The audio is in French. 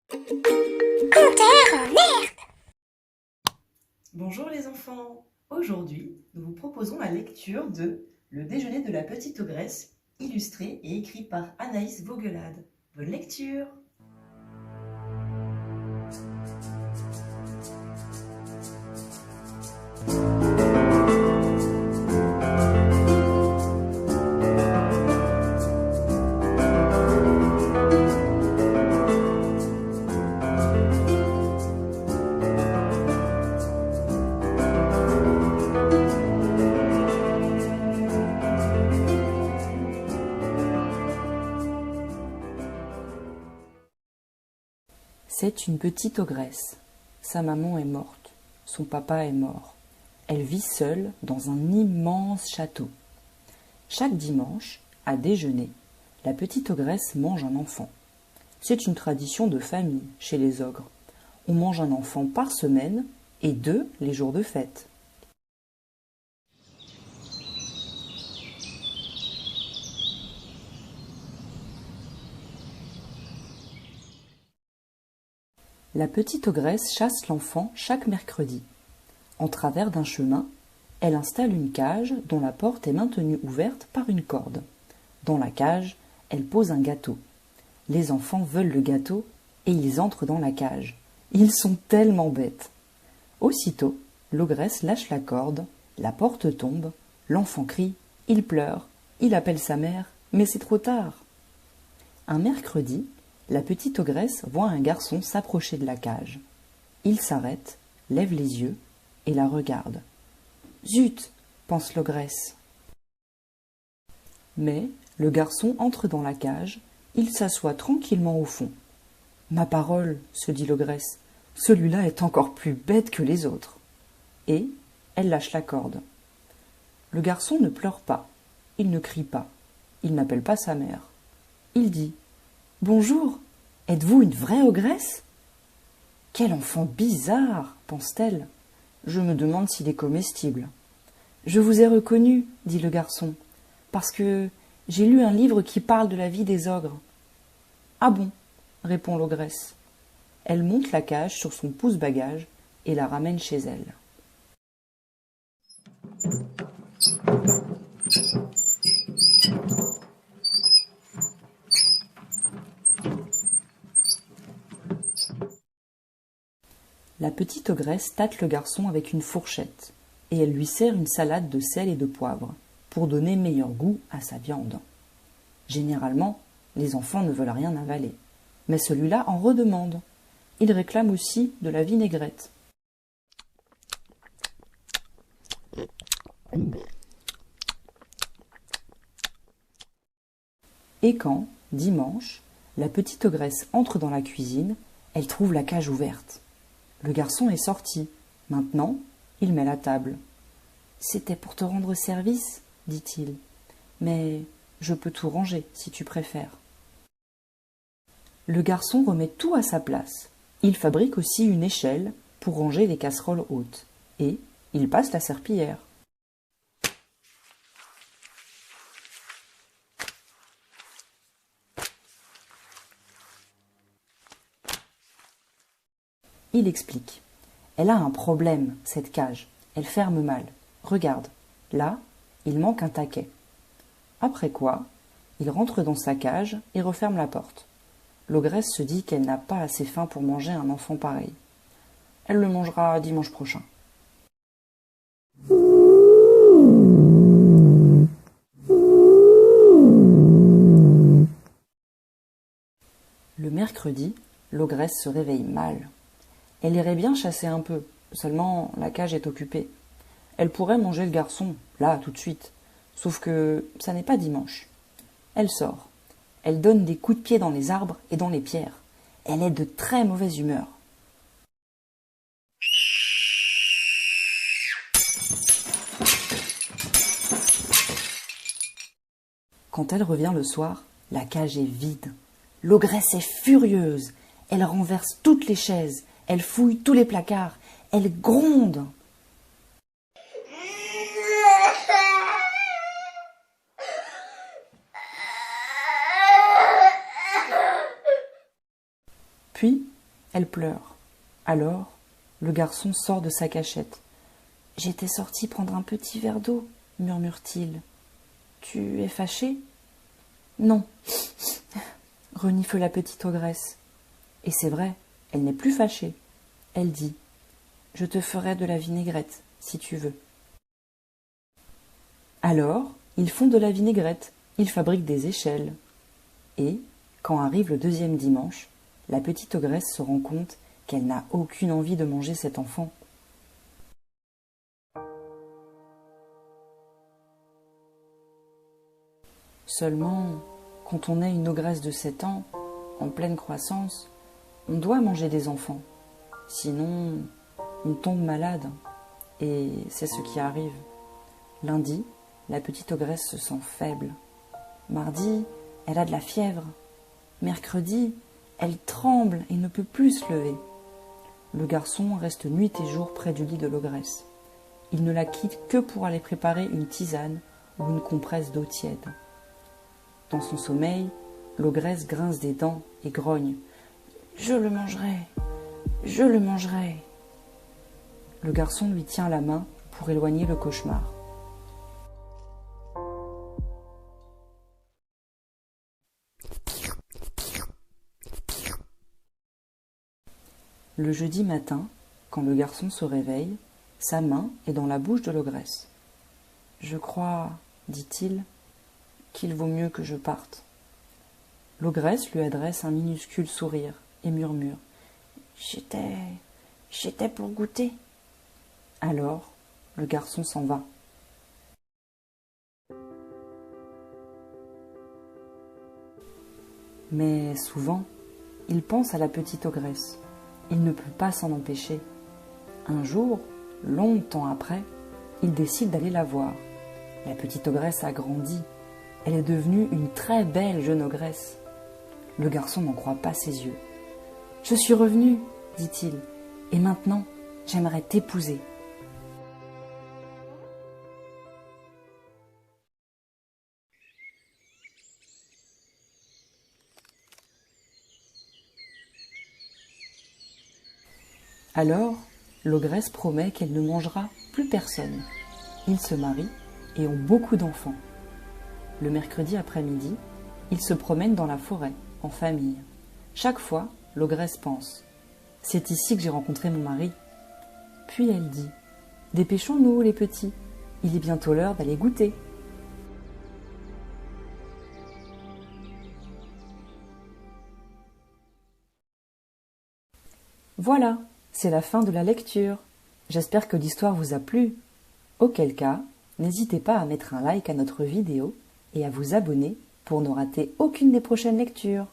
Conteur en herbe. Bonjour les enfants. Aujourd'hui, nous vous proposons la lecture de Le déjeuner de la petite ogresse, illustré et écrit par Anaïs Vaugelade. Bonne lecture. C'est une petite ogresse. Sa maman est morte. Son papa est mort. Elle vit seule dans un immense château. Chaque dimanche, à déjeuner, la petite ogresse mange un enfant. C'est une tradition de famille chez les ogres. On mange un enfant par semaine et 2 les jours de fête. La petite ogresse chasse l'enfant chaque mercredi. En travers d'un chemin, elle installe une cage dont la porte est maintenue ouverte par une corde. Dans la cage, elle pose un gâteau. Les enfants veulent le gâteau et ils entrent dans la cage. Ils sont tellement bêtes. Aussitôt, l'ogresse lâche la corde, la porte tombe, l'enfant crie, il pleure, il appelle sa mère, mais c'est trop tard. Un mercredi, la petite ogresse voit un garçon s'approcher de la cage. Il s'arrête, lève les yeux et la regarde. Zut, pense l'ogresse. Mais le garçon entre dans la cage, il s'assoit tranquillement au fond. Ma parole, se dit l'ogresse, celui-là est encore plus bête que les autres. Et elle lâche la corde. Le garçon ne pleure pas, il ne crie pas, il n'appelle pas sa mère. Il dit « Bonjour, êtes-vous une vraie ogresse ?»« Quel enfant bizarre, pense-t-elle. Je me demande s'il est comestible. »« Je vous ai reconnu, dit le garçon, parce que j'ai lu un livre qui parle de la vie des ogres. »« Ah bon ?» répond l'ogresse. Elle monte la cage sur son pouce-bagage et la ramène chez elle. La petite ogresse tâte le garçon avec une fourchette et elle lui sert une salade de sel et de poivre pour donner meilleur goût à sa viande. Généralement, les enfants ne veulent rien avaler, mais celui-là en redemande. Il réclame aussi de la vinaigrette. Et quand, dimanche, la petite ogresse entre dans la cuisine, elle trouve la cage ouverte. Le garçon est sorti. Maintenant, il met la table. « C'était pour te rendre service, dit-il. Mais je peux tout ranger, si tu préfères. » Le garçon remet tout à sa place. Il fabrique aussi une échelle pour ranger les casseroles hautes. Et il passe la serpillière. Il explique. Elle a un problème, cette cage. Elle ferme mal. Regarde, là, il manque un taquet. Après quoi, il rentre dans sa cage et referme la porte. L'ogresse se dit qu'elle n'a pas assez faim pour manger un enfant pareil. Elle le mangera dimanche prochain. Le mercredi, l'ogresse se réveille mal. Elle irait bien chasser un peu, seulement la cage est occupée. Elle pourrait manger le garçon, là, tout de suite, sauf que ça n'est pas dimanche. Elle sort. Elle donne des coups de pied dans les arbres et dans les pierres. Elle est de très mauvaise humeur. Quand elle revient le soir, la cage est vide. L'ogresse est furieuse. Elle renverse toutes les chaises. Elle fouille tous les placards. Elle gronde. Puis, Elle pleure. Alors, le garçon sort de sa cachette. « J'étais sorti prendre un petit verre d'eau, murmure-t-il. Tu es fâchée ? Non, renifle la petite ogresse. Et c'est vrai, elle n'est plus fâchée. Elle dit « Je te ferai de la vinaigrette, si tu veux. » Alors, ils font de la vinaigrette, ils fabriquent des échelles. Et, quand arrive le deuxième dimanche, la petite ogresse se rend compte qu'elle n'a aucune envie de manger cet enfant. Seulement, quand on est une ogresse de 7 ans, en pleine croissance, on doit manger des enfants. Sinon, on tombe malade. Et c'est ce qui arrive. Lundi, la petite ogresse se sent faible. Mardi, elle a de la fièvre. Mercredi, elle tremble et ne peut plus se lever. Le garçon reste nuit et jour près du lit de l'ogresse. Il ne la quitte que pour aller préparer une tisane ou une compresse d'eau tiède. Dans son sommeil, l'ogresse grince des dents et grogne. « Je le mangerai, je le mangerai. » Le garçon lui tient la main pour éloigner le cauchemar. Le jeudi matin, quand le garçon se réveille, sa main est dans la bouche de l'ogresse. « Je crois, dit-il, qu'il vaut mieux que je parte. » L'ogresse lui adresse un minuscule sourire et murmure « J'étais pour goûter. » Alors, le garçon s'en va. Mais souvent, il pense à la petite ogresse. Il ne peut pas s'en empêcher. Un jour, longtemps après, il décide d'aller la voir. La petite ogresse a grandi. Elle est devenue une très belle jeune ogresse. Le garçon n'en croit pas ses yeux. « Je suis revenu, dit-il, et maintenant, j'aimerais t'épouser. » Alors, l'ogresse promet qu'elle ne mangera plus personne. Ils se marient et ont beaucoup d'enfants. Le mercredi après-midi, ils se promènent dans la forêt, en famille. Chaque fois, l'ogresse pense « C'est ici que j'ai rencontré mon mari. » Puis elle dit « Dépêchons-nous, les petits, il est bientôt l'heure d'aller goûter. » Voilà, c'est la fin de la lecture. J'espère que l'histoire vous a plu. Auquel cas, n'hésitez pas à mettre un like à notre vidéo et à vous abonner pour ne rater aucune des prochaines lectures.